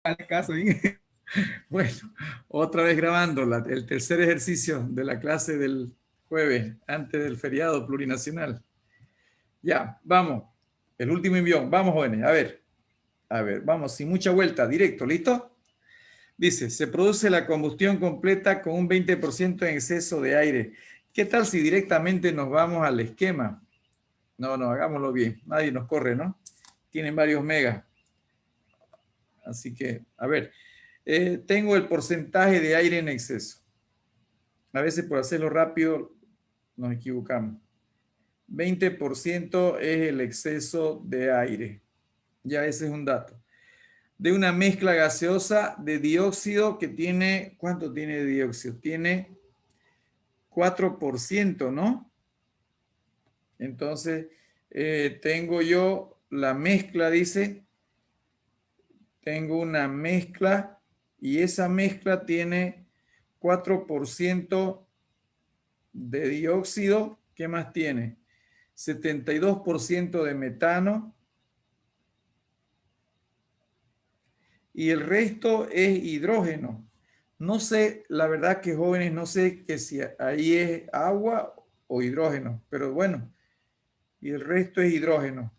Dale caso, ¿eh? Bueno, otra vez grabando el tercer ejercicio de la clase del jueves, antes del feriado plurinacional. Ya, vamos. El último envión. Vamos, jóvenes. A ver, vamos, sin mucha vuelta, directo, ¿listo? Dice, se produce la combustión completa con un 20% en exceso de aire. ¿Qué tal si directamente nos vamos al esquema? No, hagámoslo bien. Nadie nos corre, ¿no? Tienen varios megas. Así que, a ver, tengo el porcentaje de aire en exceso. A veces por hacerlo rápido nos equivocamos. 20% es el exceso de aire. Ya ese es un dato. De una mezcla gaseosa de dióxido que tiene, ¿cuánto tiene de dióxido? Tiene 4%, ¿no? Entonces, tengo yo la mezcla, dice, tengo una mezcla y esa mezcla tiene 4% de dióxido. ¿Qué más tiene? 72% de metano y el resto es hidrógeno. No sé, la verdad que jóvenes, no sé que si ahí es agua o hidrógeno, pero bueno, y el resto es hidrógeno.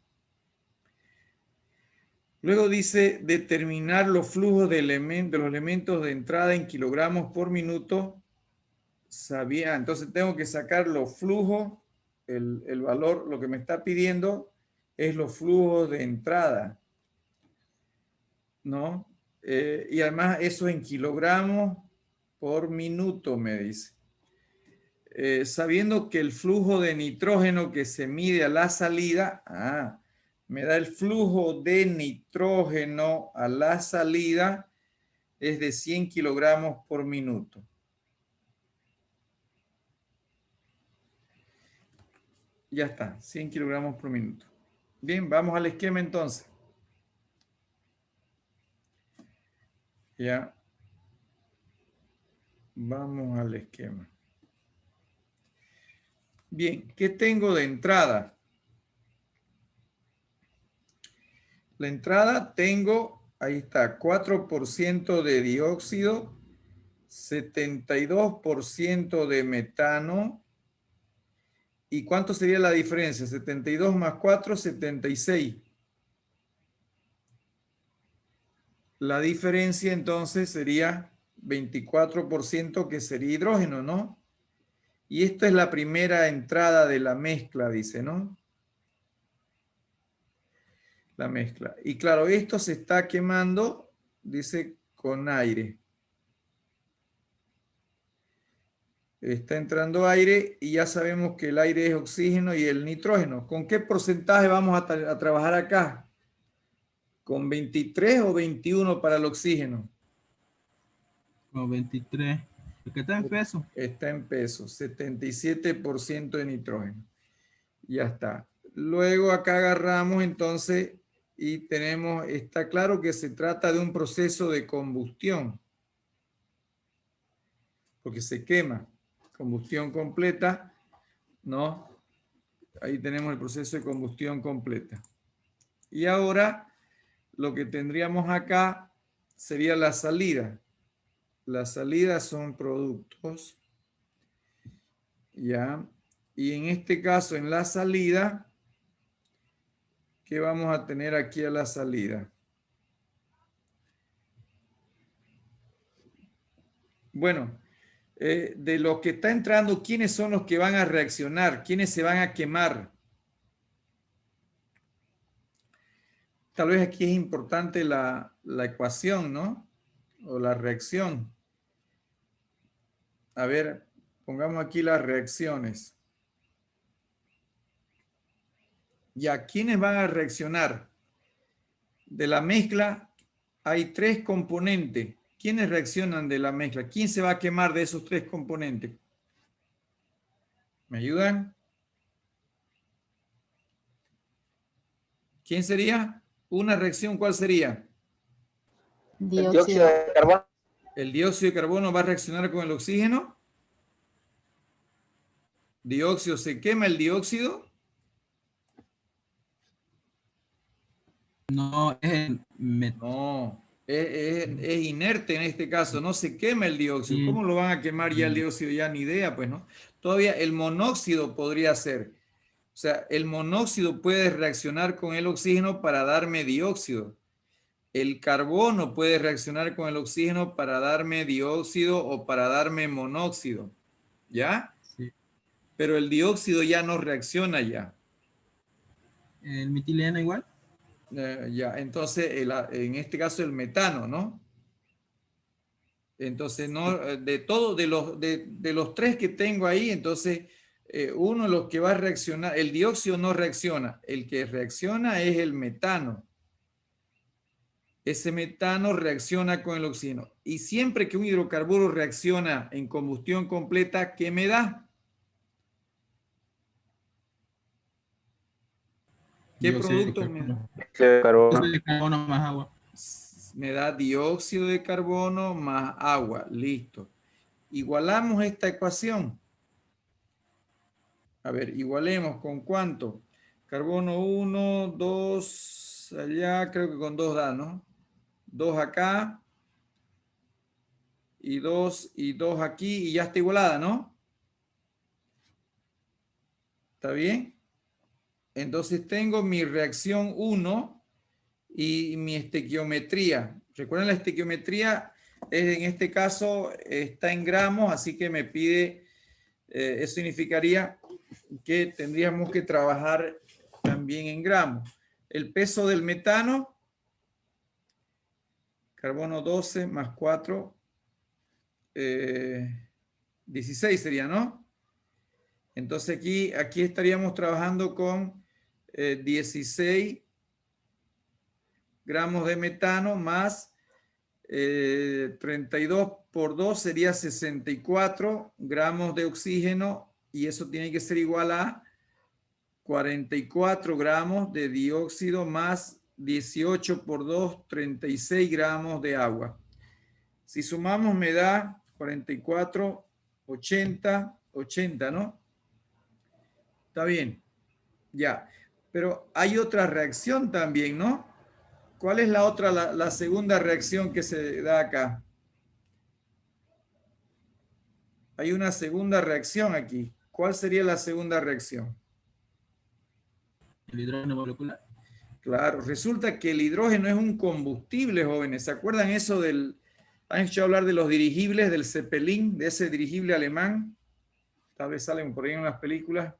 Luego dice determinar los flujos de los elementos de entrada en kilogramos por minuto. Sabía, entonces tengo que sacar los flujos, el valor, lo que me está pidiendo es los flujos de entrada, ¿no? Y además eso en kilogramos por minuto, me dice. Sabiendo que el flujo de nitrógeno que se mide a la salida, me da el flujo de nitrógeno a la salida es de 100 kilogramos por minuto. Ya está, 100 kilogramos por minuto. Bien, vamos al esquema entonces. Ya. Vamos al esquema. Bien, ¿qué tengo de entrada? La entrada tengo, ahí está, 4% de dióxido, 72% de metano. ¿Y cuánto sería la diferencia? 72 más 4, 76. La diferencia entonces sería 24% que sería hidrógeno, ¿no? Y esta es la primera entrada de la mezcla, dice, ¿no? La mezcla. Y claro, esto se está quemando, dice, con aire. Está entrando aire y ya sabemos que el aire es oxígeno y el nitrógeno. ¿Con qué porcentaje vamos a trabajar acá? ¿Con 23 o 21 para el oxígeno? Con 23. ¿Qué está en peso? Está en peso, 77% de nitrógeno. Ya está. Luego acá agarramos entonces y tenemos, está claro que se trata de un proceso de combustión, porque se quema. Combustión completa, ¿no? Ahí tenemos el proceso de combustión completa. Y ahora lo que tendríamos acá sería la salida. Las salidas son productos, ¿ya? Y en este caso, en la salida, ¿qué vamos a tener aquí a la salida? Bueno, de lo que está entrando, ¿quiénes son los que van a reaccionar? ¿Quiénes se van a quemar? Tal vez aquí es importante la ecuación, ¿no? O la reacción. A ver, pongamos aquí las reacciones. Ya, ¿quiénes van a reaccionar? De la mezcla hay 3 componentes. ¿Quiénes reaccionan de la mezcla? ¿Quién se va a quemar de esos 3 componentes? ¿Me ayudan? ¿Quién sería? Una reacción, ¿cuál sería? El dióxido de carbono. El dióxido de carbono va a reaccionar con el oxígeno. Dióxido, se quema el dióxido. No, es el No, es inerte en este caso, no se quema el dióxido. Sí. ¿Cómo lo van a quemar ya el dióxido? Ya ni idea, pues, ¿no? Todavía el monóxido podría ser. O sea, el monóxido puede reaccionar con el oxígeno para darme dióxido. El carbono puede reaccionar con el oxígeno para darme dióxido o para darme monóxido. ¿Ya? Sí. Pero el dióxido ya no reacciona ya. ¿El metileno igual? Ya, entonces en este caso el metano, ¿no? Entonces, no, de todo, de los tres que tengo ahí, entonces uno de los que va a reaccionar, el dióxido no reacciona, el que reacciona es el metano. Ese metano reacciona con el oxígeno. Y siempre que un hidrocarburo reacciona en combustión completa, ¿qué me da? ¿Qué Dióxido de producto me da? carbono. De carbono. Dióxido de carbono más agua. Me da dióxido de carbono más agua. Listo. Igualamos esta ecuación. A ver, igualemos con cuánto. Carbono 1, 2, allá, creo que con 2 da, ¿no? 2 acá y 2 aquí y ya está igualada, ¿no? ¿Está bien? Entonces tengo mi reacción 1 y mi estequiometría. Recuerden, la estequiometría en este caso está en gramos, así que me pide, eso significaría que tendríamos que trabajar también en gramos. El peso del metano, carbono 12 más 4, 16 sería, ¿no? Entonces aquí estaríamos trabajando con 16 gramos de metano más 32 por 2 sería 64 gramos de oxígeno y eso tiene que ser igual a 44 gramos de dióxido más 18 por 2, 36 gramos de agua. Si sumamos me da 44, 80, 80, ¿no? Está bien, ya. Pero hay otra reacción también, ¿no? ¿Cuál es la otra, la segunda reacción que se da acá? Hay una segunda reacción aquí. ¿Cuál sería la segunda reacción? El hidrógeno molecular. Claro, resulta que el hidrógeno es un combustible, jóvenes. ¿Se acuerdan eso del... ¿Han escuchado hablar de los dirigibles, del Zeppelin, de ese dirigible alemán? Tal vez salen por ahí en las películas.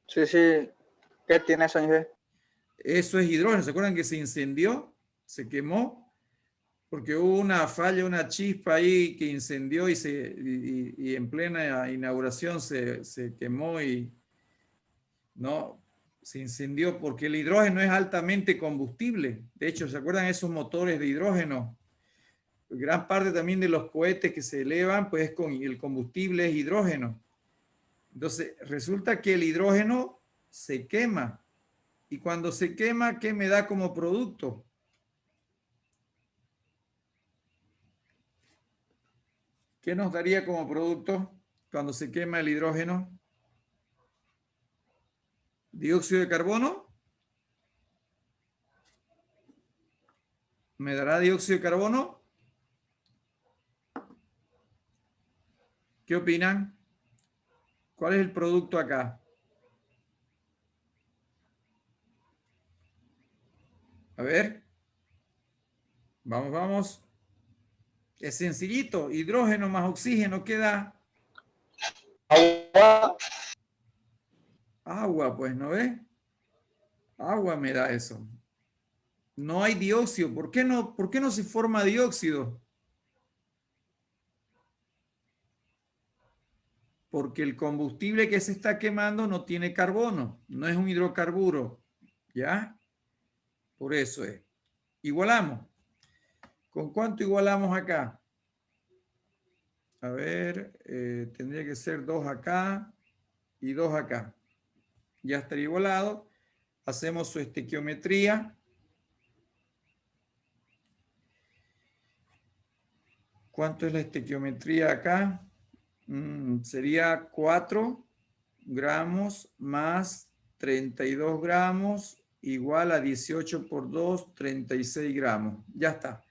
Sí, sí. ¿Qué tiene eso, Ángel? Eso es hidrógeno. ¿Se acuerdan que se incendió? Se quemó porque hubo una falla, una chispa ahí que incendió y en plena inauguración se quemó y no, se incendió porque el hidrógeno es altamente combustible. De hecho, ¿se acuerdan esos motores de hidrógeno? Gran parte también de los cohetes que se elevan, pues con el combustible es hidrógeno. Entonces, resulta que el hidrógeno se quema. Y cuando se quema, ¿qué me da como producto? ¿Qué nos daría como producto cuando se quema el hidrógeno? ¿Dióxido de carbono? ¿Me dará dióxido de carbono? ¿Qué opinan? ¿Cuál es el producto acá? A ver. Vamos, vamos. Es sencillito. Hidrógeno más oxígeno, ¿qué da? Agua. Agua, pues, ¿no ves? Agua me da eso. No hay dióxido. ¿Por qué no se forma dióxido? Porque el combustible que se está quemando no tiene carbono, no es un hidrocarburo. ¿Ya? Por eso es. Igualamos. ¿Con cuánto igualamos acá? A ver, tendría que ser 2 acá y 2 acá. Ya estaría igualado. Hacemos su estequiometría. ¿Cuánto es la estequiometría acá? Sería 4 gramos más 32 gramos igual a 18 por 2, 36 gramos. Ya está.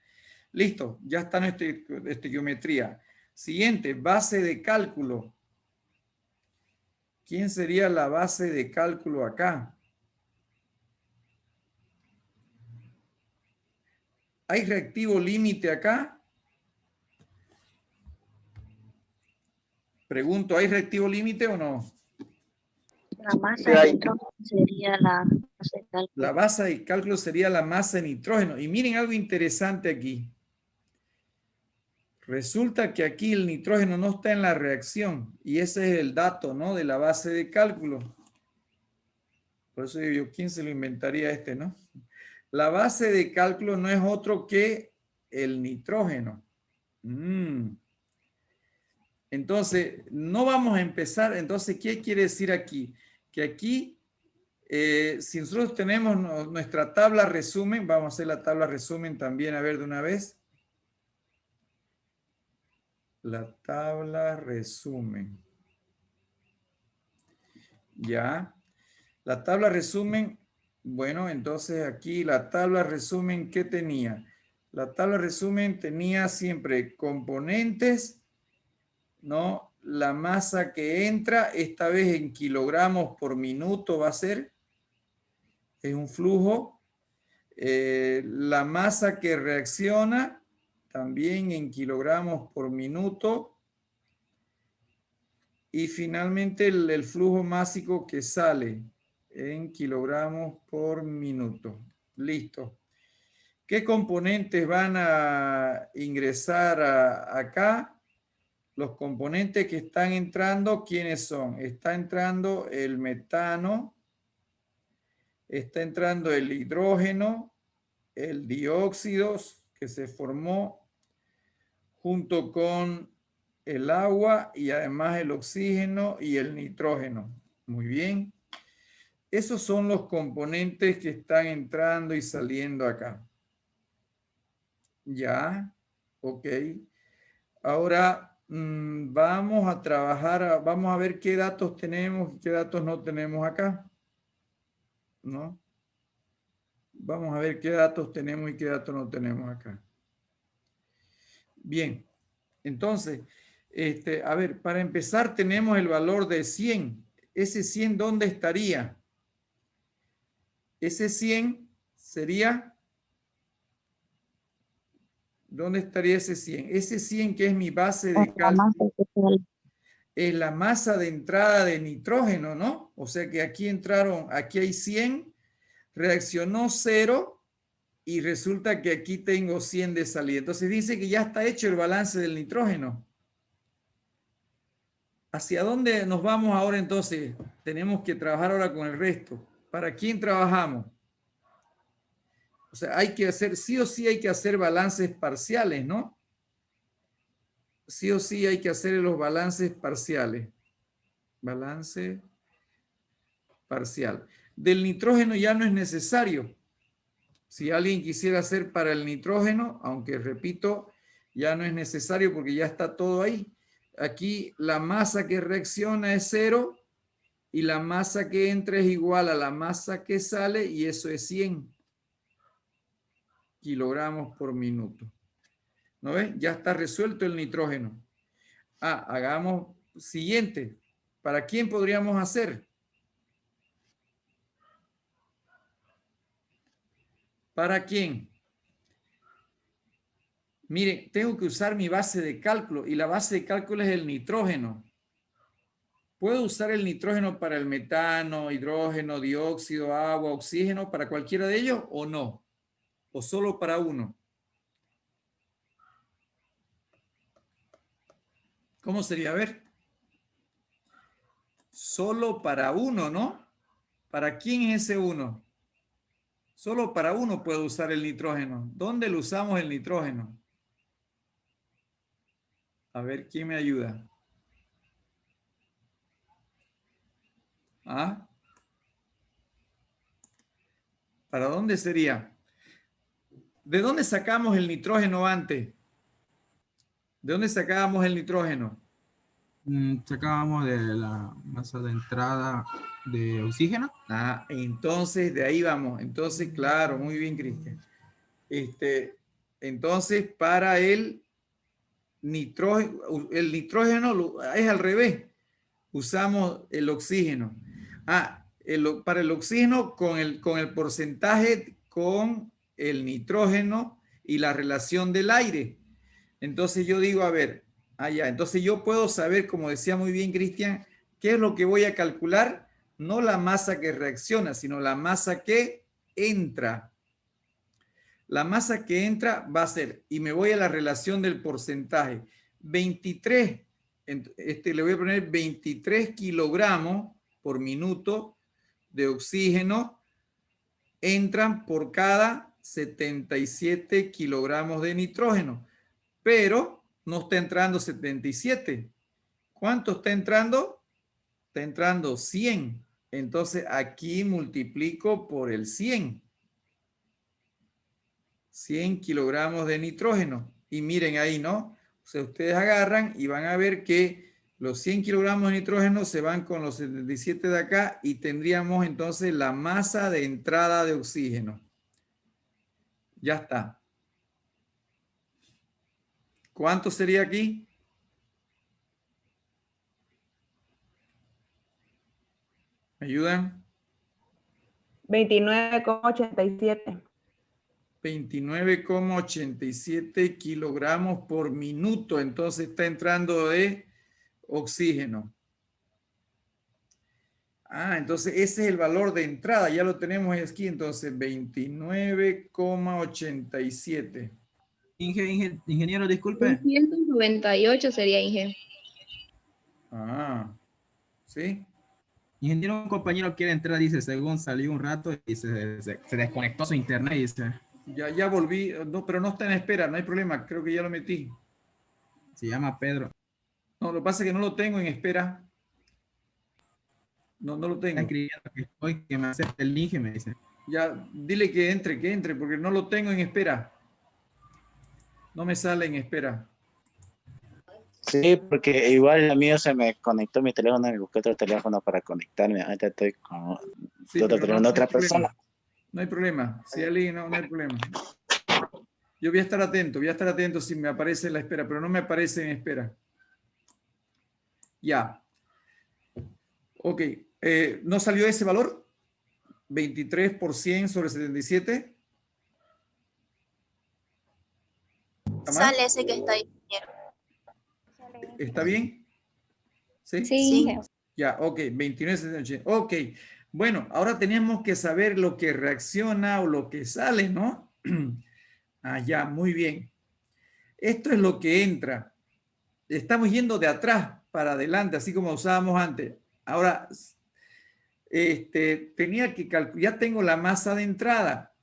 Listo, ya está nuestra estequiometría. Siguiente, base de cálculo. ¿Quién sería la base de cálculo acá? ¿Hay reactivo límite acá? Pregunto, ¿hay reactivo límite o no? La masa Sí, de hay. nitrógeno sería la base de cálculo. La base de cálculo sería la masa de nitrógeno. Y miren algo interesante aquí. Resulta que aquí el nitrógeno no está en la reacción. Y ese es el dato, ¿no? De la base de cálculo. Por eso digo yo, ¿quién se lo inventaría este, no? La base de cálculo no es otro que el nitrógeno. Entonces, no vamos a empezar. Entonces, ¿qué quiere decir aquí? Que aquí, si nosotros tenemos nuestra tabla resumen, vamos a hacer la tabla resumen también, a ver de una vez. La tabla resumen. Ya. La tabla resumen, bueno, entonces aquí la tabla resumen, ¿qué tenía? La tabla resumen tenía siempre componentes, ¿no? La masa que entra, esta vez en kilogramos por minuto va a ser, es un flujo. La masa que reacciona, también en kilogramos por minuto. Y finalmente el flujo másico que sale en kilogramos por minuto. Listo. ¿Qué componentes van a ingresar acá? Los componentes que están entrando, ¿quiénes son? Está entrando el metano, está entrando el hidrógeno, el dióxido que se formó junto con el agua y además el oxígeno y el nitrógeno. Muy bien. Esos son los componentes que están entrando y saliendo acá. Ya, ok. Ahora vamos a trabajar, vamos a ver qué datos tenemos y qué datos no tenemos acá. ¿No? Vamos a ver qué datos tenemos y qué datos no tenemos acá. Bien, entonces, a ver, para empezar tenemos el valor de 100. ¿Ese 100 dónde estaría? Ese 100 sería... ¿Dónde estaría ese 100? Ese 100 que es mi base de cálculo es la masa de entrada de nitrógeno, ¿no? O sea que aquí entraron, aquí hay 100, reaccionó 0 y resulta que aquí tengo 100 de salida. Entonces dice que ya está hecho el balance del nitrógeno. ¿Hacia dónde nos vamos ahora entonces? Tenemos que trabajar ahora con el resto. ¿Para quién trabajamos? O sea, hay que hacer, sí o sí hay que hacer balances parciales, ¿no? Sí o sí hay que hacer los balances parciales. Balance parcial. Del nitrógeno ya no es necesario. Si alguien quisiera hacer para el nitrógeno, aunque repito, ya no es necesario porque ya está todo ahí. Aquí la masa que reacciona es 0 y la masa que entra es igual a la masa que sale y eso es 100 kilogramos por minuto. ¿No ves? Ya está resuelto el nitrógeno. Hagamos siguiente. ¿Para quién podríamos hacer? ¿Para quién? Miren, tengo que usar mi base de cálculo y la base de cálculo es el nitrógeno. ¿Puedo usar el nitrógeno para el metano, hidrógeno, dióxido, agua, oxígeno, para cualquiera de ellos o no? ¿O solo para uno? ¿Cómo sería? A ver. Solo para uno, ¿no? ¿Para quién es ese uno? Solo para uno puedo usar el nitrógeno. ¿Dónde lo usamos el nitrógeno? A ver, ¿quién me ayuda? ¿Ah? ¿Para dónde sería? ¿De dónde sacamos el nitrógeno antes? ¿De dónde sacábamos el nitrógeno? Sacábamos de la masa de entrada de oxígeno. Ah, entonces de ahí vamos. Entonces, claro, muy bien, Cristian. Entonces, para el nitrógeno es al revés. Usamos el oxígeno. Para el oxígeno con el porcentaje con el nitrógeno y la relación del aire. Entonces yo digo, a ver, allá. Entonces yo puedo saber, como decía muy bien Cristian, qué es lo que voy a calcular. No la masa que reacciona, sino la masa que entra. La masa que entra va a ser, y me voy a la relación del porcentaje, 23, le voy a poner 23 kilogramos por minuto de oxígeno entran por cada 77 kilogramos de nitrógeno, pero no está entrando 77. ¿Cuánto está entrando? Está entrando 100. Entonces aquí multiplico por el 100. 100 kilogramos de nitrógeno. Y miren ahí, ¿no? O sea, ustedes agarran y van a ver que los 100 kilogramos de nitrógeno se van con los 77 de acá y tendríamos entonces la masa de entrada de oxígeno. Ya está. ¿Cuánto sería aquí? ¿Me ayudan? 29,87. 29,87 kilogramos por minuto. Entonces está entrando de oxígeno. Entonces ese es el valor de entrada. Ya lo tenemos aquí. Entonces 29,87. Ingeniero, disculpe. 298 sería, Inge. ¿Sí? Ingeniero, un compañero quiere entrar, dice, según salió un rato y se desconectó su internet, dice. Ya volví. No, pero no está en espera. No hay problema. Creo que ya lo metí. Se llama Pedro. No, lo que pasa es que no lo tengo en espera. No lo Está tengo. escribiendo que estoy, que me acepte el link y me dice. Ya, dile que entre, porque no lo tengo en espera. No me sale en espera. Sí, porque igual el mío se me conectó mi teléfono y busqué otro teléfono para conectarme. Ahorita estoy con Sí, otro pero teléfono de otra persona. No hay problema. Si alguien no hay problema. Yo voy a estar atento si me aparece en la espera, pero no me aparece en espera. Ya. Ok. ¿No salió ese valor? 23% sobre 77. Sale ese que está ahí. ¿Está bien? ¿Sí? Sí. Ya, ok, 29,78. Ok, bueno, ahora tenemos que saber lo que reacciona o lo que sale, ¿no? Ya, muy bien. Esto es lo que entra. Estamos yendo de atrás para adelante, así como usábamos antes. Ahora, tenía que calcular, ya tengo la masa de entrada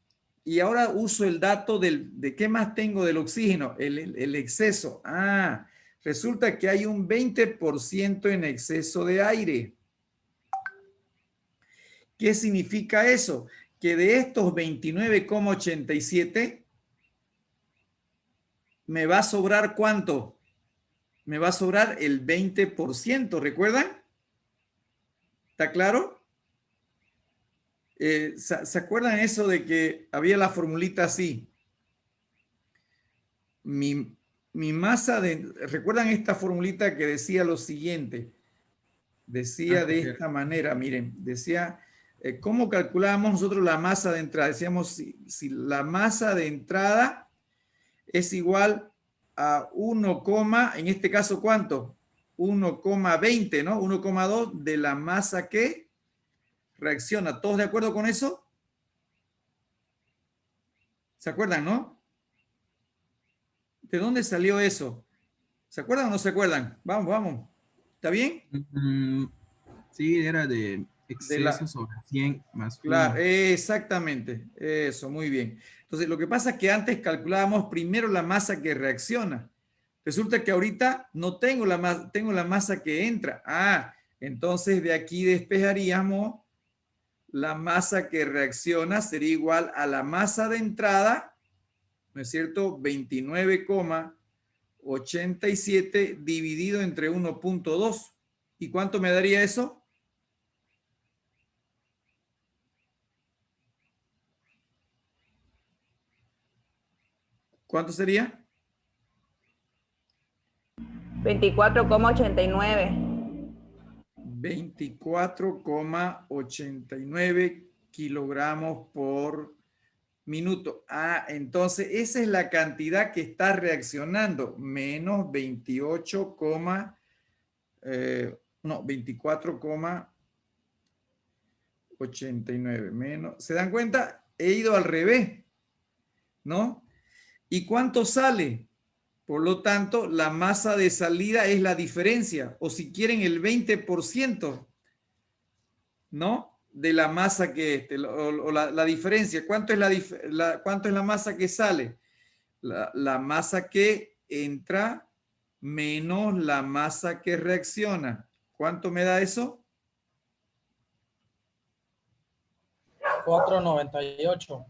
y ahora uso el dato de qué más tengo del oxígeno, el exceso. Resulta que hay un 20% en exceso de aire. ¿Qué significa eso? Que de estos 29,87 me va a sobrar ¿cuánto? Me va a sobrar el 20%, ¿recuerdan? ¿Está claro? ¿Se acuerdan eso de que había la formulita así? Mi masa ¿recuerdan esta formulita que decía lo siguiente? Decía de esta manera, miren, decía, ¿cómo calculábamos nosotros la masa de entrada? Decíamos, si la masa de entrada es igual a 1, en este caso, ¿cuánto? 1,20, ¿no? 1,2 de la masa que reacciona. ¿Todos de acuerdo con eso? ¿Se acuerdan, no? ¿De dónde salió eso? ¿Se acuerdan o no se acuerdan? Vamos. ¿Está bien? Sí, era de exceso sobre 100 más 1. Claro, exactamente. Eso, muy bien. Entonces, lo que pasa es que antes calculábamos primero la masa que reacciona. Resulta que ahorita no tengo la masa, tengo la masa que entra. Entonces de aquí despejaríamos la masa que reacciona, sería igual a la masa de entrada, ¿no es cierto? 29,87 dividido entre 1,2. ¿Y cuánto me daría eso? ¿Cuánto sería? 24,89. 24,89 kilogramos por minuto. Ah, entonces esa es la cantidad que está reaccionando, menos 24,89 menos. ¿Se dan cuenta? He ido al revés, ¿no? ¿Y cuánto sale? Por lo tanto, la masa de salida es la diferencia, o si quieren el 20%, ¿no? De la masa que o la diferencia. ¿Cuánto es cuánto es la masa que sale? La masa que entra menos la masa que reacciona. ¿Cuánto me da eso? 4,98.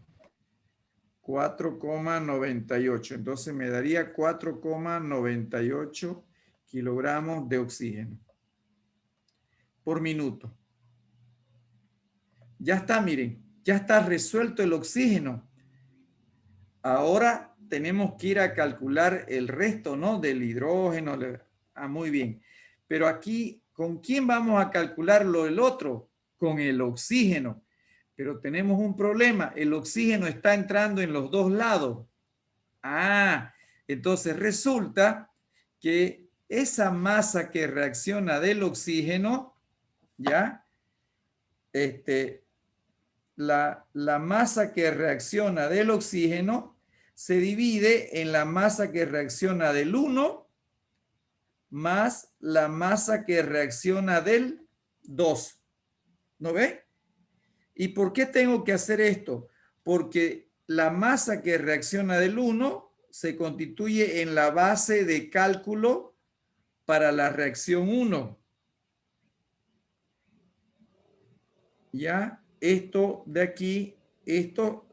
4,98. Entonces me daría 4,98 kilogramos de oxígeno por minuto. Ya está, miren, ya está resuelto el oxígeno. Ahora tenemos que ir a calcular el resto, ¿no? Del hidrógeno. Ah, muy bien. Pero aquí, ¿con quién vamos a calcularlo el otro? Con el oxígeno. Pero tenemos un problema. El oxígeno está entrando en los dos lados. Ah, entonces resulta que esa masa que reacciona del oxígeno, ¿ya? La masa que reacciona del oxígeno se divide en la masa que reacciona del 1 más la masa que reacciona del 2. ¿No ve? ¿Y por qué tengo que hacer esto? Porque la masa que reacciona del 1 se constituye en la base de cálculo para la reacción 1. ¿Ya? Esto de aquí, esto,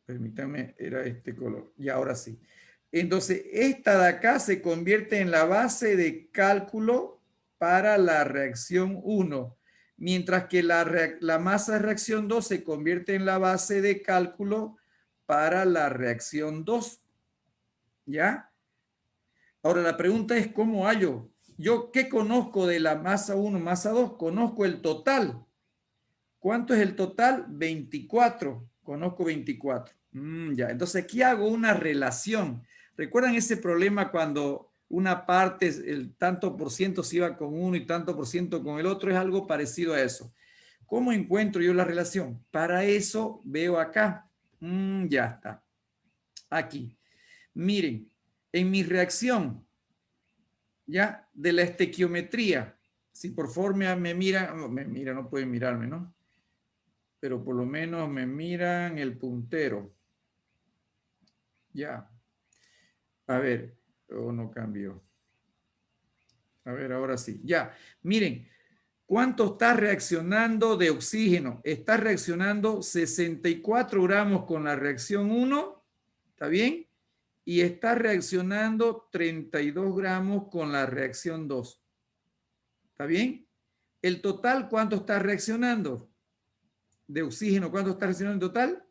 permítanme, era este color. Y ahora sí. Entonces, esta de acá se convierte en la base de cálculo para la reacción 1. Mientras que la masa de reacción 2 se convierte en la base de cálculo para la reacción 2. ¿Ya? Ahora la pregunta es, ¿cómo hallo? ¿Yo qué conozco de la masa 1, masa 2? Conozco el total. ¿Cuánto es el total? 24. Conozco 24. Ya, entonces aquí hago una relación. ¿Recuerdan ese problema cuando una parte, el tanto por ciento se iba con uno y tanto por ciento con el otro? Es algo parecido a eso. ¿Cómo encuentro yo la relación? Para eso veo acá. Ya está. Aquí. Miren, en mi reacción, ya, de la estequiometría, si por forma me miran, no pueden mirarme, ¿no? Pero por lo menos me miran el puntero. Ya. A ver, no cambió. A ver, ahora sí. Ya. Miren, ¿cuánto está reaccionando de oxígeno? Está reaccionando 64 gramos con la reacción 1. ¿Está bien? Y está reaccionando 32 gramos con la reacción 2. ¿Está bien? ¿El total cuánto está reaccionando? De oxígeno, ¿cuánto está reaccionando en total?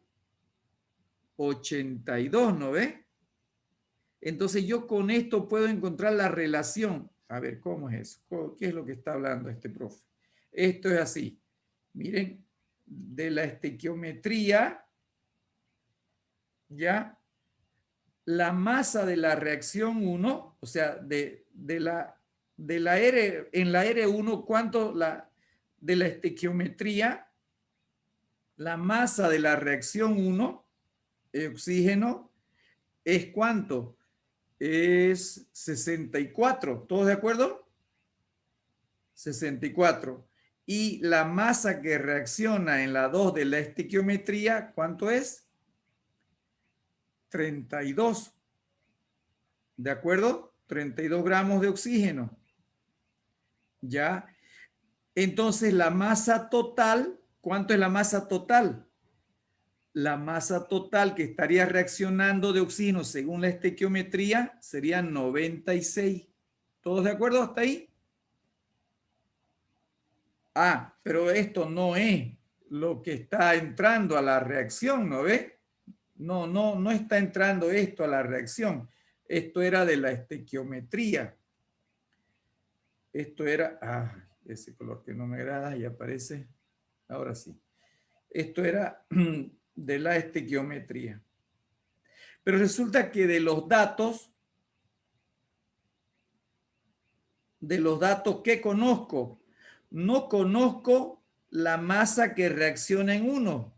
82, ¿no ve? Entonces yo con esto puedo encontrar la relación. A ver, ¿cómo es eso? ¿Qué es lo que está hablando este profe? Esto es así. Miren, de la estequiometría, ya, la masa de la reacción 1, o sea, en la R1, ¿cuánto de la estequiometría? La masa de la reacción 1, oxígeno, ¿es cuánto? Es 64. ¿Todos de acuerdo? 64. Y la masa que reacciona en la 2 de la estequiometría, ¿cuánto es? 32. ¿De acuerdo? 32 gramos de oxígeno. ¿Ya? Entonces la masa total, ¿cuánto es la masa total? La masa total que estaría reaccionando de oxígeno según la estequiometría sería 96. ¿Todos de acuerdo hasta ahí? Ah, pero esto no es lo que está entrando a la reacción, ¿no ve? no está entrando esto a la reacción. Esto era de la estequiometría. Esto era, ese color que no me agrada y aparece, ahora sí. Esto era de la estequiometría. Pero resulta que de los datos que conozco, no conozco la masa que reacciona en 1.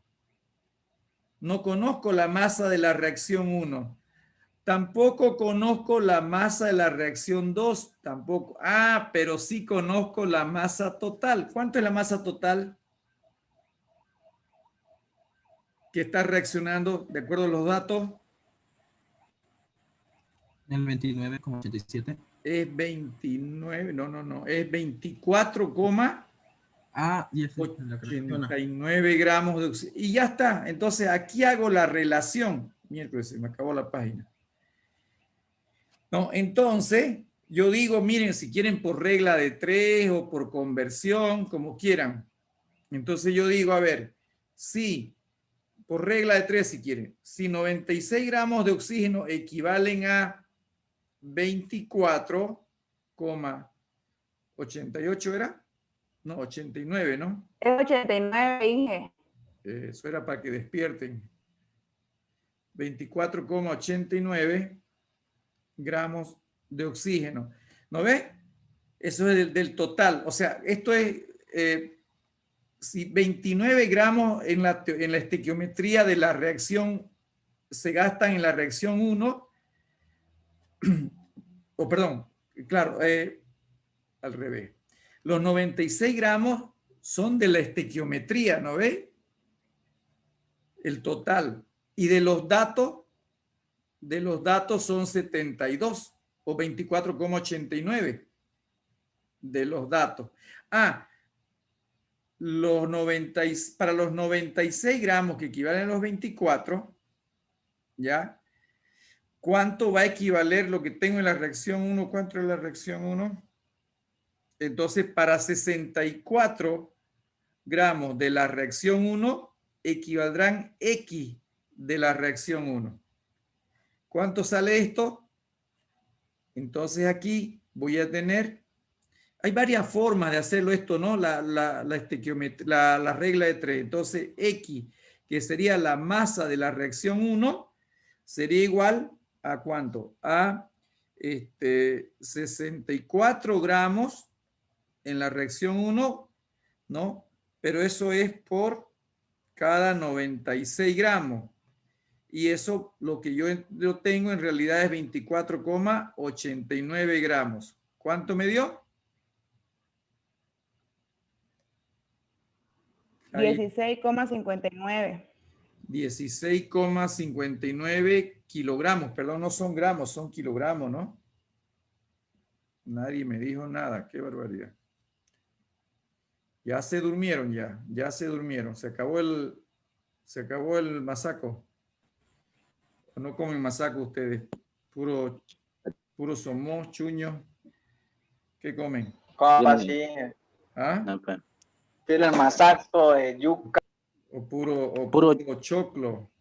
No conozco la masa de la reacción 1. Tampoco conozco la masa de la reacción 2. Tampoco. Pero sí conozco la masa total. ¿Cuánto es la masa total que está reaccionando de acuerdo a los datos? El 29,87. Es 29, no, es 24,89 Y esa es la que reacciona. gramos de oxígeno. Y ya está. Entonces aquí hago la relación. Miércoles, se me acabó la página. No, entonces yo digo, miren, si quieren por regla de 3 o por conversión, como quieran. Entonces yo digo, a ver, si por regla de 3 si quieren, si 96 gramos de oxígeno equivalen a 24,88 ¿era? No, 89, ¿no? Es 89, Inge. Eso era para que despierten. 24,89 gramos de oxígeno. ¿No ve? Eso es del total. O sea, esto es si 29 gramos en la estequiometría de la reacción se gastan en la reacción 1, o perdón, claro, al revés. Los 96 gramos son de la estequiometría, ¿no ve? El total. Y de los datos son 72 o 24,89 de los datos. Para los 96 gramos que equivalen a los 24, ¿ya? ¿Cuánto va a equivaler lo que tengo en la reacción 1? ¿Cuánto es la reacción 1? Entonces, para 64 gramos de la reacción 1, equivaldrán X de la reacción 1. ¿Cuánto sale esto? Entonces aquí voy a tener, hay varias formas de hacerlo esto, ¿no? La regla de 3. Entonces X, que sería la masa de la reacción 1, sería igual a ¿cuánto? A 64 gramos en la reacción 1, ¿no? Pero eso es por cada 96 gramos. Y eso, lo que yo tengo en realidad es 24,89 gramos. ¿Cuánto me dio? 16,59. 16,59 kilogramos. Perdón, no son gramos, son kilogramos, ¿no? Nadie me dijo nada. Qué barbaridad. Ya se durmieron, ya se durmieron. Se acabó el masaco. ¿O no comen masaco ustedes? Puro somos, chuño. ¿Qué comen? ¿Cómo así? No, pues. Tiene el masaco de yuca. O puro choclo.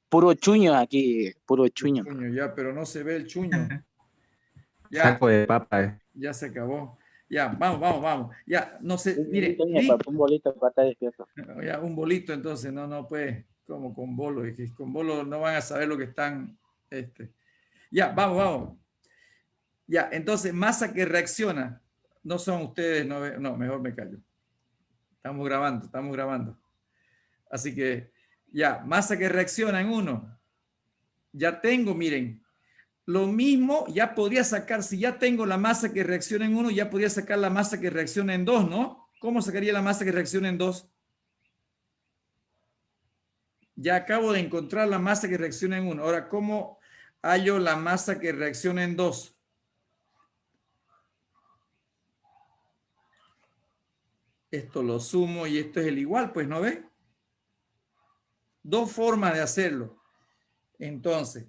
Puro chuño aquí, puro chuño. Ya, pero no se ve el chuño. Ya, Saco de papa. ya se acabó. Ya, vamos. Ya, no sé, mire. Un bolito para estar despierto. Ya, un bolito entonces, no pues, como con bolo. Es que con bolo no van a saber lo que están. Ya, vamos. Ya, entonces, masa que reacciona. No son ustedes, no, mejor me callo. Estamos grabando. Así que, ya, masa que reacciona en 1. Ya tengo, miren, lo mismo, ya podría sacar, si ya tengo la masa que reacciona en 1, ya podría sacar la masa que reacciona en 2, ¿no? ¿Cómo sacaría la masa que reacciona en 2? Ya acabo de encontrar la masa que reacciona en 1. Ahora, ¿cómo hallo la masa que reacciona en 2? Esto lo sumo y esto es el igual, pues, ¿no ve? Dos formas de hacerlo. Entonces,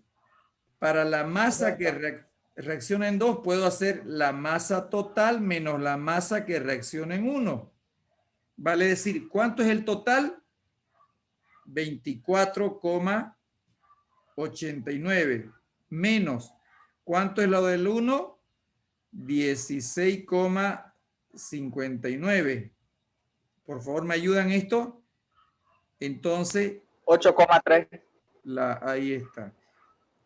para la masa que reacciona en 2, puedo hacer la masa total menos la masa que reacciona en 1. Vale decir, ¿cuánto es el total? 24,89 89 menos, ¿cuánto es lo del 1? 16,59. Por favor, ¿me ayudan esto? Entonces, 8,3. ahí está.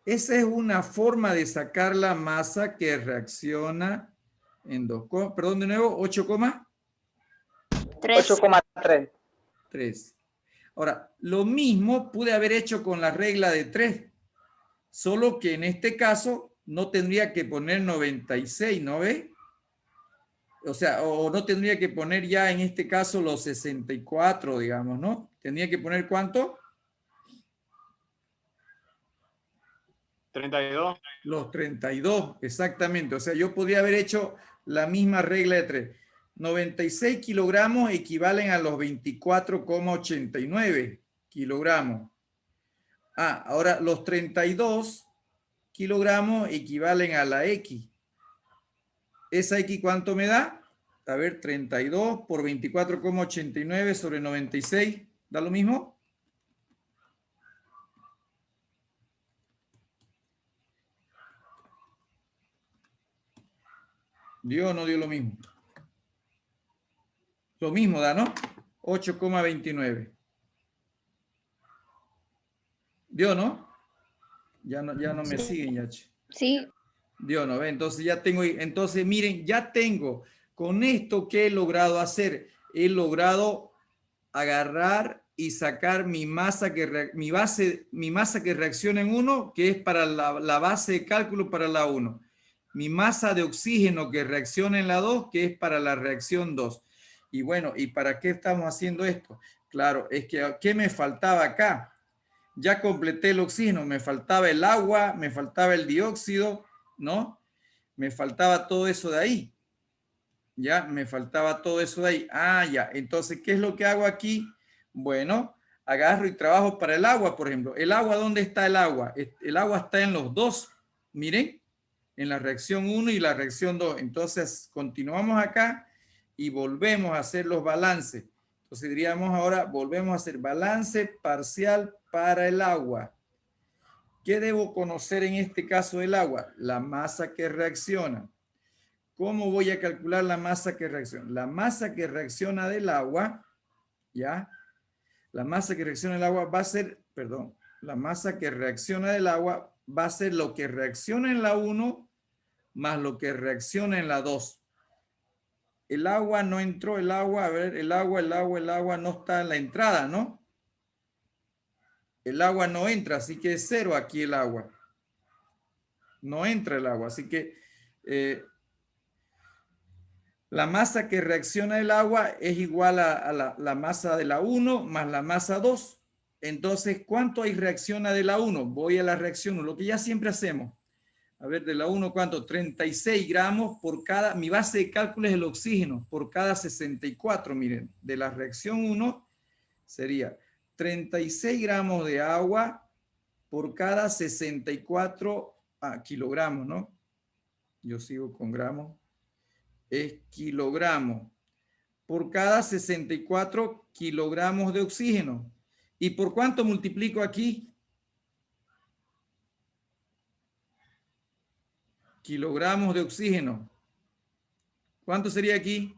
Esa es una forma de sacar la masa que reacciona en 2. Perdón, de nuevo, 3. 8,3. Ahora, lo mismo pude haber hecho con la regla de 3, solo que en este caso no tendría que poner 96, ¿no ve? O sea, o no tendría que poner ya en este caso los 64, digamos, ¿no? Tendría que poner ¿cuánto? 32. Los 32, exactamente. O sea, yo podría haber hecho la misma regla de 3. 96 kilogramos equivalen a los 24,89 kilogramos. Ahora los 32 kilogramos equivalen a la X. ¿Esa X cuánto me da? A ver, 32 por 24,89 sobre 96. ¿Da lo mismo? ¿Dio o no dio lo mismo? Lo mismo da, ¿no? 8,29. ¿Dio, no? Ya no me siguen, ya. Sí. ¿Dio, no? Entonces ya tengo, entonces miren, ya tengo, con esto que he logrado hacer, he logrado agarrar y sacar mi masa mi masa que reacciona en 1, que es para la base de cálculo para la 1. Mi masa de oxígeno que reacciona en la 2, que es para la reacción 2. Y bueno, ¿y para qué estamos haciendo esto? Claro, es que ¿qué me faltaba acá? Ya completé el oxígeno, me faltaba el agua, me faltaba el dióxido, ¿no? Me faltaba todo eso de ahí. Ya, me faltaba todo eso de ahí. Ya. Entonces, ¿qué es lo que hago aquí? Bueno, agarro y trabajo para el agua, por ejemplo. ¿El agua dónde está el agua? El agua está en los dos. Miren, en la reacción 1 y la reacción 2. Entonces, continuamos acá y volvemos a hacer los balances. Entonces, diríamos ahora, volvemos a hacer balance parcial para el agua. ¿Qué debo conocer en este caso del agua? La masa que reacciona. ¿Cómo voy a calcular la masa que reacciona? La masa que reacciona del agua, ¿ya? La masa que reacciona del agua va a ser, perdón, la masa que reacciona del agua va a ser lo que reacciona en la 1 más lo que reacciona en la 2. El agua no entró, el agua no está en la entrada, ¿no? El agua no entra, así que es 0 aquí el agua. No entra el agua, así que la masa que reacciona el agua es igual a la masa de la 1 más la masa 2. Entonces, ¿cuánto hay reacciona de la 1? Voy a la reacción 1, lo que ya siempre hacemos. A ver, de la 1, ¿cuánto? 36 gramos por cada, mi base de cálculo es el oxígeno, por cada 64, miren. De la reacción 1 sería 36 gramos de agua por cada 64 kilogramos, ¿no? Yo sigo con gramos. Es kilogramos por cada 64 kilogramos de oxígeno. ¿Y por cuánto multiplico aquí? Kilogramos de oxígeno. ¿Cuánto sería aquí?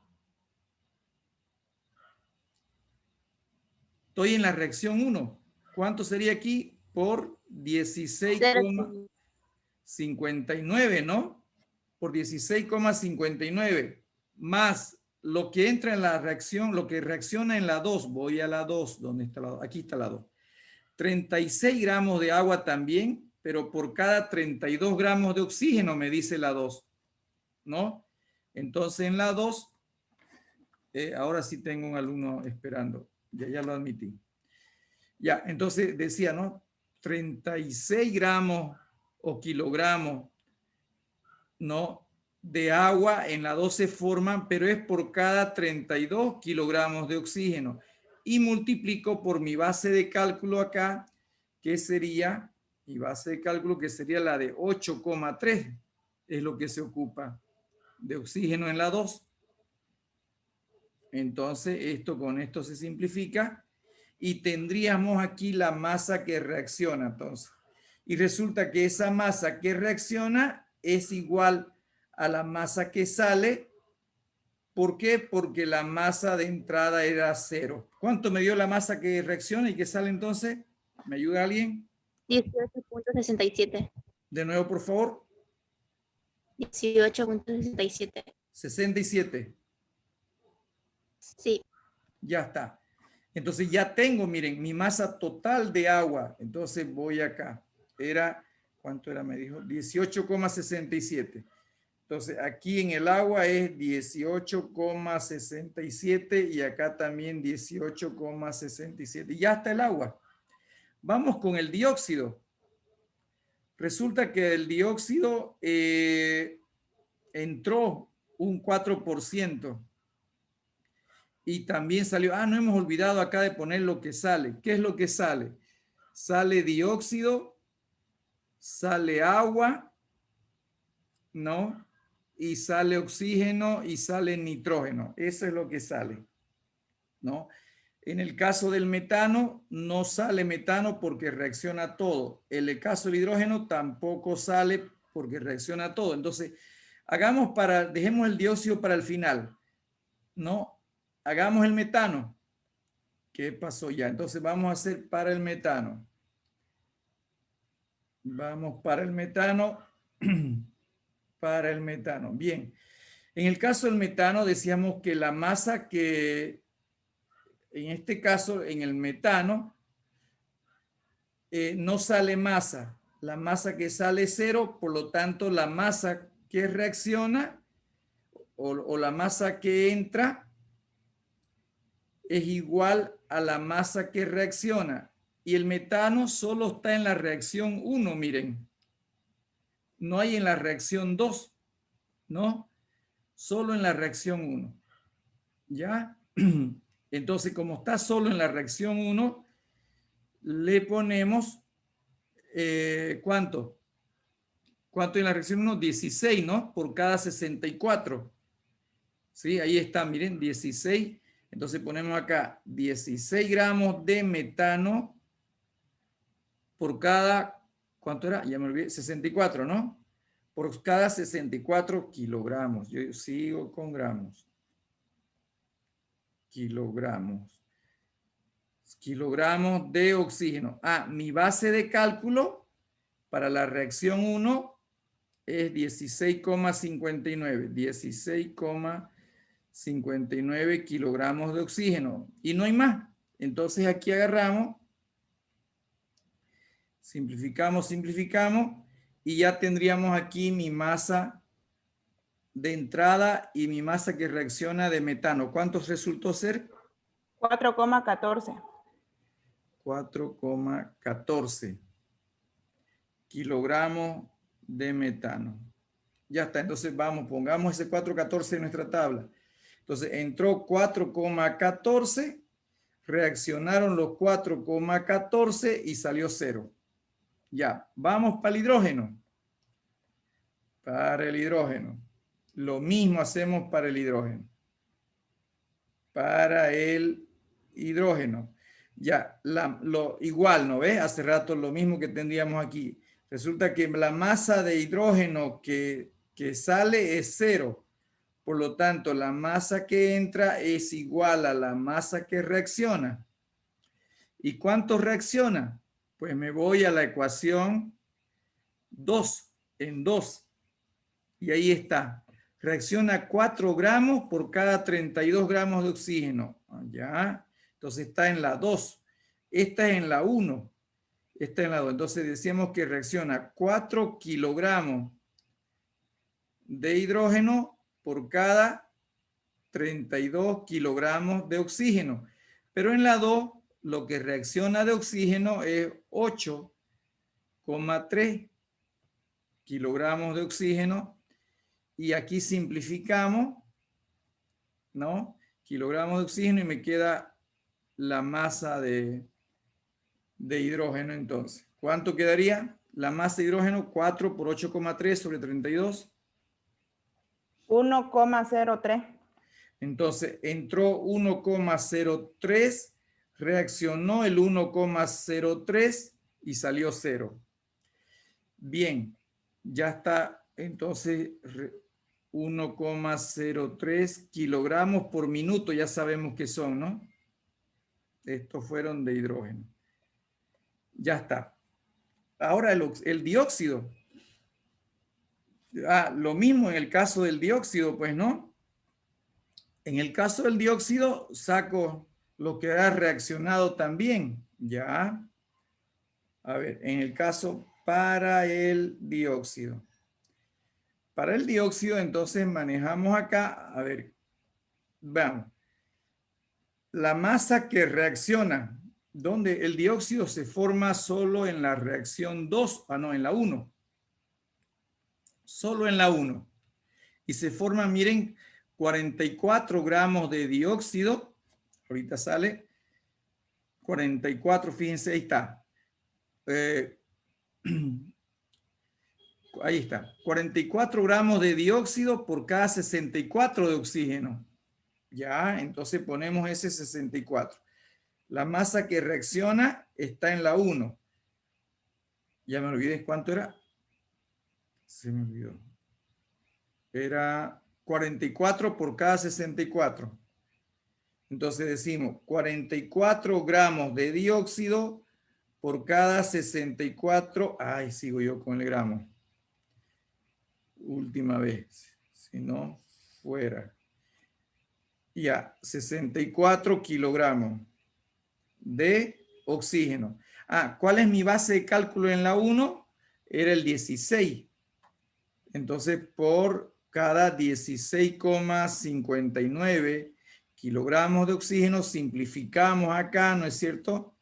Estoy en la reacción 1. ¿Cuánto sería aquí? Por 16,59, ¿no? Por 16,59 más lo que entra en la reacción, lo que reacciona en la 2. Voy a la 2. ¿Dónde está la 2? Aquí está la 2. 36 gramos de agua también, pero por cada 32 gramos de oxígeno, me dice la 2. ¿No? Entonces en la 2, ahora sí tengo un alumno esperando. Ya lo admití. Ya, entonces decía, ¿no? 36 gramos o kilogramos, ¿no? De agua en la 2 se forman, pero es por cada 32 kilogramos de oxígeno. Y multiplico por mi base de cálculo acá, que sería, mi base de cálculo que sería la de 8,3, es lo que se ocupa de oxígeno en la 2. Entonces, con esto se simplifica y tendríamos aquí la masa que reacciona. Entonces, Y resulta que esa masa que reacciona es igual a la masa que sale. ¿Por qué? Porque la masa de entrada era 0. ¿Cuánto me dio la masa que reacciona y que sale entonces? ¿Me ayuda alguien? 18.67. De nuevo, por favor. 18.67. 67. Sí. Ya está. Entonces ya tengo, miren, mi masa total de agua. Entonces voy acá. Era, ¿cuánto era? Me dijo 18,67. Entonces aquí en el agua es 18,67 y acá también 18,67. Ya está el agua. Vamos con el dióxido. Resulta que el dióxido entró un 4%. Y también salió, no hemos olvidado acá de poner lo que sale. ¿Qué es lo que sale? Sale dióxido, sale agua, ¿no? Y sale oxígeno y sale nitrógeno. Eso es lo que sale, ¿no? En el caso del metano, no sale metano porque reacciona todo. En el caso del hidrógeno tampoco sale porque reacciona todo. Entonces, dejemos el dióxido para el final, ¿no? Hagamos el metano. ¿Qué pasó ya? Entonces vamos a hacer para el metano. Vamos para el metano. Para el metano. Bien. En el caso del metano decíamos que la masa que, en este caso, en el metano, no sale masa. La masa que sale es 0, por lo tanto la masa que reacciona o la masa que entra es igual a la masa que reacciona. Y el metano solo está en la reacción 1, miren. No hay en la reacción 2, ¿no? Solo en la reacción 1. ¿Ya? Entonces, como está solo en la reacción 1, le ponemos, ¿cuánto? ¿Cuánto en la reacción 1? 16, ¿no? Por cada 64. ¿Sí? Ahí está, miren, 16. Entonces ponemos acá 16 gramos de metano por cada, ¿cuánto era? Ya me olvidé, 64, ¿no? Por cada 64 kilogramos. Yo sigo con gramos. Kilogramos. Kilogramos de oxígeno. Mi base de cálculo para la reacción 1 es 16,59. 16,59 kilogramos de oxígeno. Y no hay más. Entonces aquí agarramos, simplificamos y ya tendríamos aquí mi masa de entrada y mi masa que reacciona de metano. ¿Cuántos resultó ser? 4,14. 4,14 kilogramos de metano. Ya está, entonces vamos, pongamos ese 4,14 en nuestra tabla. Entonces entró 4,14, reaccionaron los 4,14 y salió 0. Ya, vamos para el hidrógeno. Para el hidrógeno. Lo mismo hacemos para el hidrógeno. Para el hidrógeno. Ya, igual, ¿no ves? Hace rato lo mismo que tendríamos aquí. Resulta que la masa de hidrógeno que sale es 0. Por lo tanto, la masa que entra es igual a la masa que reacciona. ¿Y cuánto reacciona? Pues me voy a la ecuación 2, en 2. Y ahí está. Reacciona 4 gramos por cada 32 gramos de oxígeno. Ya. Entonces está en la 2. Esta es en la 1. Esta es en la 2. Entonces decíamos que reacciona 4 kilogramos de hidrógeno por cada 32 kilogramos de oxígeno. Pero en la 2, lo que reacciona de oxígeno es 8,3 kilogramos de oxígeno. Y aquí simplificamos, ¿no? Kilogramos de oxígeno y me queda la masa de hidrógeno entonces. ¿Cuánto quedaría? La masa de hidrógeno, 4 por 8,3 sobre 32. 1,03. Entonces entró 1,03, reaccionó el 1,03 y salió 0. Bien, ya está entonces 1,03 kilogramos por minuto, ya sabemos que son, ¿no? Estos fueron de hidrógeno. Ya está. Ahora el dióxido. Lo mismo en el caso del dióxido, pues, ¿no? En el caso del dióxido, saco lo que ha reaccionado también. Ya. A ver, en el caso para el dióxido. Para el dióxido, entonces, manejamos acá, a ver, vamos. La masa que reacciona, donde el dióxido se forma solo en la reacción 2, en la 1. Solo en la 1. Y se forma, miren, 44 gramos de dióxido. Ahorita sale 44, fíjense, ahí está. Ahí está. 44 gramos de dióxido por cada 64 de oxígeno. Ya, entonces ponemos ese 64. La masa que reacciona está en la 1. Ya me olvidé cuánto era. Se me olvidó. Era 44 por cada 64. Entonces decimos 44 gramos de dióxido por cada 64. Ay, sigo yo con el gramo. Última vez. Si no, fuera. Ya, 64 kilogramos de oxígeno. ¿Cuál es mi base de cálculo en la 1? Era el 16. Entonces, por cada 16,59 kilogramos de oxígeno, simplificamos acá, ¿no es cierto?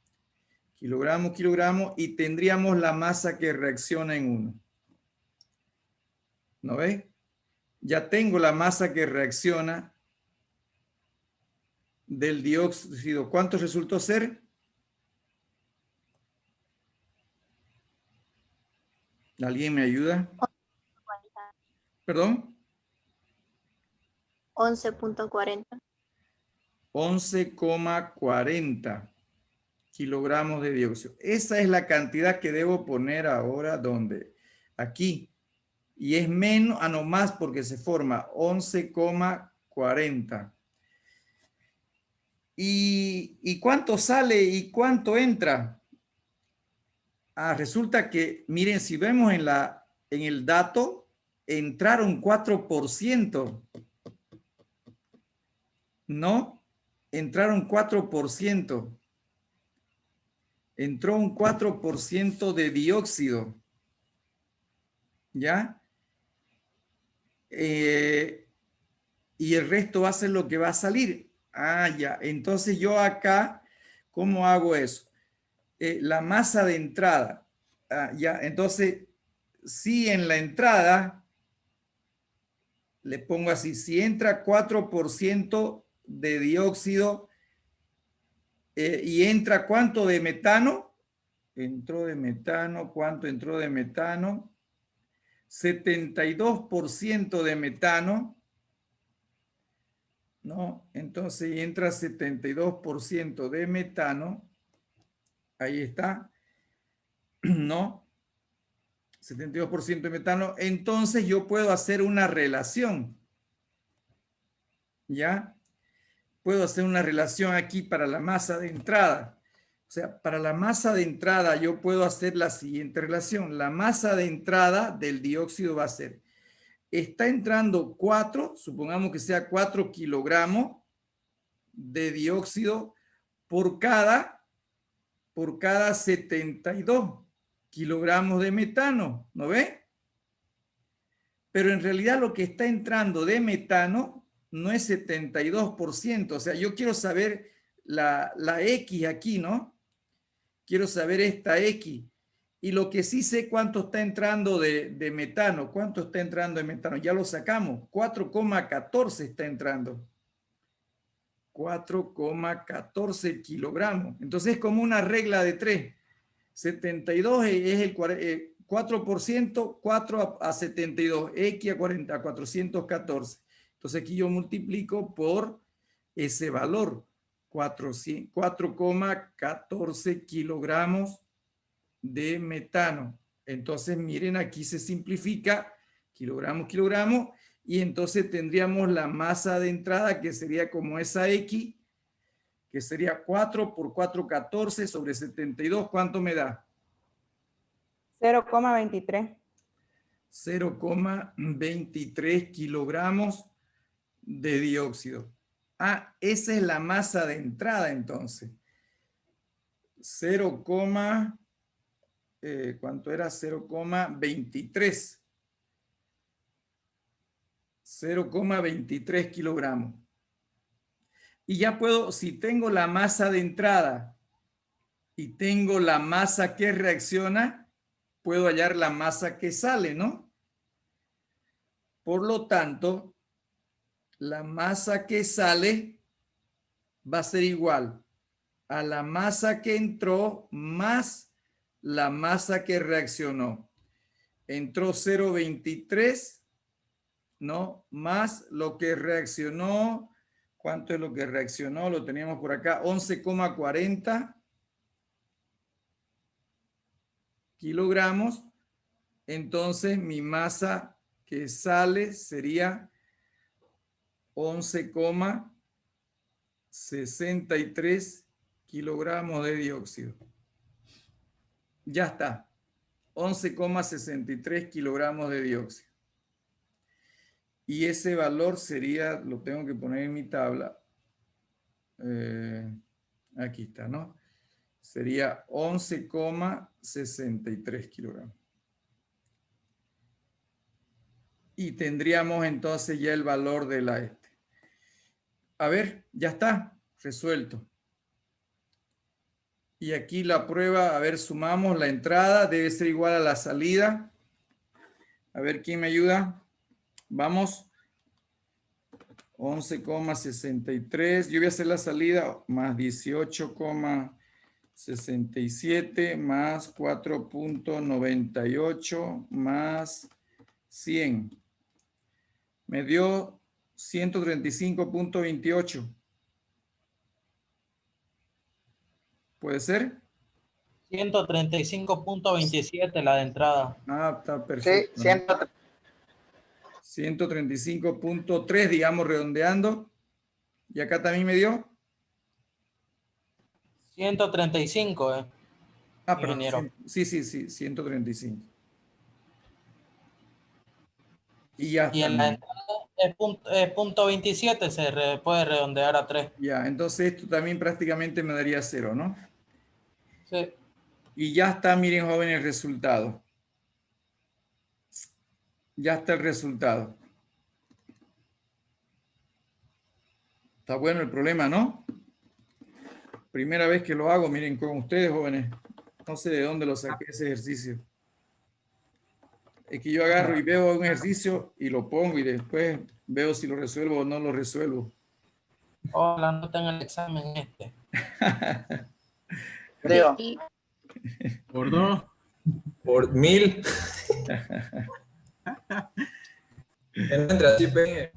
Kilogramos, y tendríamos la masa que reacciona en 1. ¿No ves? Ya tengo la masa que reacciona del dióxido. ¿Cuánto resultó ser? ¿Alguien me ayuda? ¿Perdón? 11.40. 11,40 kilogramos de dióxido. Esa es la cantidad que debo poner ahora, ¿dónde? Aquí. Y es menos, no más porque se forma 11,40. ¿Y cuánto sale y cuánto entra? Resulta que, miren, si vemos en el dato, entraron 4%. ¿No? Entraron 4%. Entró un 4% de dióxido. ¿Ya? Y el resto va a ser lo que va a salir. Ya. Entonces yo acá, ¿cómo hago eso? La masa de entrada. Ya. Entonces, si en la entrada, le pongo así, si entra 4% de dióxido y entra ¿cuánto de metano? Entró de metano, ¿cuánto entró de metano? 72% de metano, ¿no? Entonces entra 72% de metano, ahí está, ¿no? 72% de metano, entonces yo puedo hacer una relación, ¿ya? Puedo hacer una relación aquí para la masa de entrada. O sea, para la masa de entrada yo puedo hacer la siguiente relación. La masa de entrada del dióxido va a ser, está entrando 4, supongamos que sea 4 kilogramos de dióxido por cada 72 kilogramos de metano, ¿no ve? Pero en realidad lo que está entrando de metano no es 72%. O sea, yo quiero saber la X aquí, ¿no? Quiero saber esta X. Y lo que sí sé cuánto está entrando de metano. ¿Cuánto está entrando de metano? Ya lo sacamos. 4,14 está entrando. 4,14 kilogramos. Entonces es como una regla de 3. 72 es el 4%, 4 a 72, X a 40, a 414. Entonces aquí yo multiplico por ese valor, 4,14 kilogramos de metano. Entonces, miren, aquí se simplifica kilogramos, kilogramos, y entonces tendríamos la masa de entrada que sería como esa X, que sería 4 por 4, 14 sobre 72. ¿Cuánto me da? 0,23. 0,23 kilogramos de dióxido. Ah, esa es la masa de entrada entonces. 0, ¿cuánto era? 0,23. 0,23 kilogramos. Y ya puedo, si tengo la masa de entrada y tengo la masa que reacciona, puedo hallar la masa que sale, ¿no? Por lo tanto, la masa que sale va a ser igual a la masa que entró más la masa que reaccionó. Entró 0,23, ¿no? Más lo que reaccionó. ¿Cuánto es lo que reaccionó? Lo teníamos por acá, 11,40 kilogramos. Entonces, mi masa que sale sería 11,63 kilogramos de dióxido. Ya está. 11,63 kilogramos de dióxido. Y ese valor sería, lo tengo que poner en mi tabla. Aquí está, ¿no? Sería 11,63 kilogramos. Y tendríamos entonces ya el valor de la este. A ver, ya está resuelto. Y aquí la prueba, a ver, sumamos la entrada, debe ser igual a la salida. A ver, ¿quién me ayuda? Vamos. 11,63. Yo voy a hacer la salida más 18,67 más 4,98 más 100. Me dio 135,28. ¿Puede ser? 135,27 la de entrada. Ah, está Sí, perfecto. 100. 135,3, digamos, redondeando. Y acá también me dio. 135, Ah, perdón. ingeniero. Sí, 135. Y ya Y en la entrada es punto 27, puede redondear a 3. Ya, entonces esto también prácticamente me daría 0, ¿no? Sí. Y ya está, miren, jóvenes, el resultado. Ya está el resultado. Está bueno el problema, ¿no? Primera vez que lo hago, miren, con ustedes, jóvenes. No sé de dónde lo saqué ese ejercicio. Es que yo agarro y veo un ejercicio y lo pongo y después veo si lo resuelvo o no lo resuelvo. Ojalá no tenga el examen este. Digo, Por 2. Por 1000. Entra así, pegue.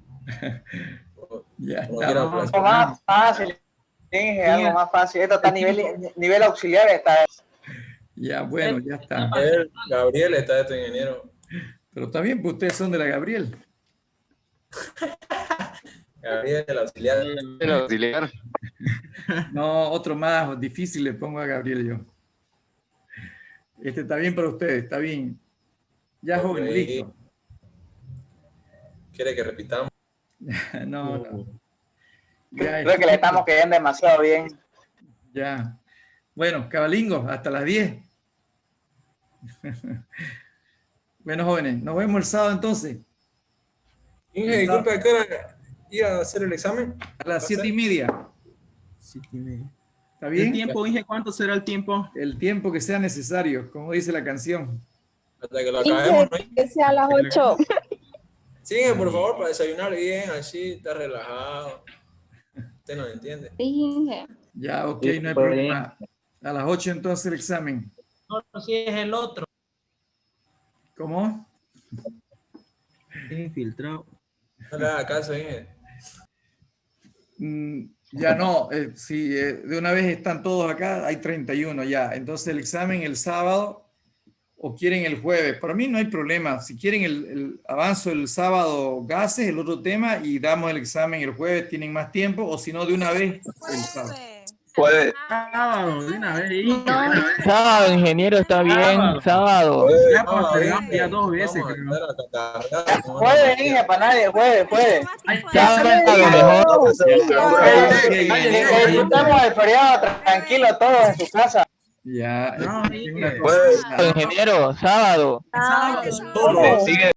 Ya Como está. quiera, algo pues. más fácil. Sí, algo más fácil. Esto está a nivel auxiliar. Está. Ya, bueno, ya está. Gabriel está de tu ingeniero. Pero está bien, pues ustedes son de la Gabriel. Gabriel, el auxiliar. El auxiliar. No, otro más difícil le pongo a Gabriel yo. Este está bien para ustedes, está bien. Ya, joven, Ok. listo. ¿Quiere que repitamos? No. Ya, Creo que le estamos quedando demasiado bien. ya. Bueno, cabalingos, hasta las 10. Bueno, jóvenes, nos vemos el sábado entonces. Inge, disculpe, ¿a qué hora iba a hacer el examen? A las 7:30. 7:30. ¿Está bien? ¿El tiempo, Inge, cuánto será el tiempo? El tiempo que sea necesario, como dice la canción. Hasta que lo acabemos, ¿no? Que sea a las 8. Sí, Inge, por favor, para desayunar bien, así, está relajado. Usted no entiende. Ya, ok, Sí, no hay pues. problema. A las 8 entonces el examen. No, si es el otro. ¿Cómo? Infiltrado. No le haga caso, Inge. Ya no, si de una vez están todos acá, hay 31 ya. Entonces el examen el sábado o quieren el jueves. Para mí no hay problema. Si quieren avanzo el sábado gases, el otro tema, y damos el examen el jueves, tienen más tiempo, o si no, de una vez el sábado. Puede. Sábado, de una vez. Sábado, ingeniero, está bien. Sábado. Ya postergamos ya 2 veces. Jueves, Inge, para nadie, jueves. Sábado, mejor. Disfrutamos el feriado tranquilo todos en su casa. Ya. Ingeniero, sábado. Sigue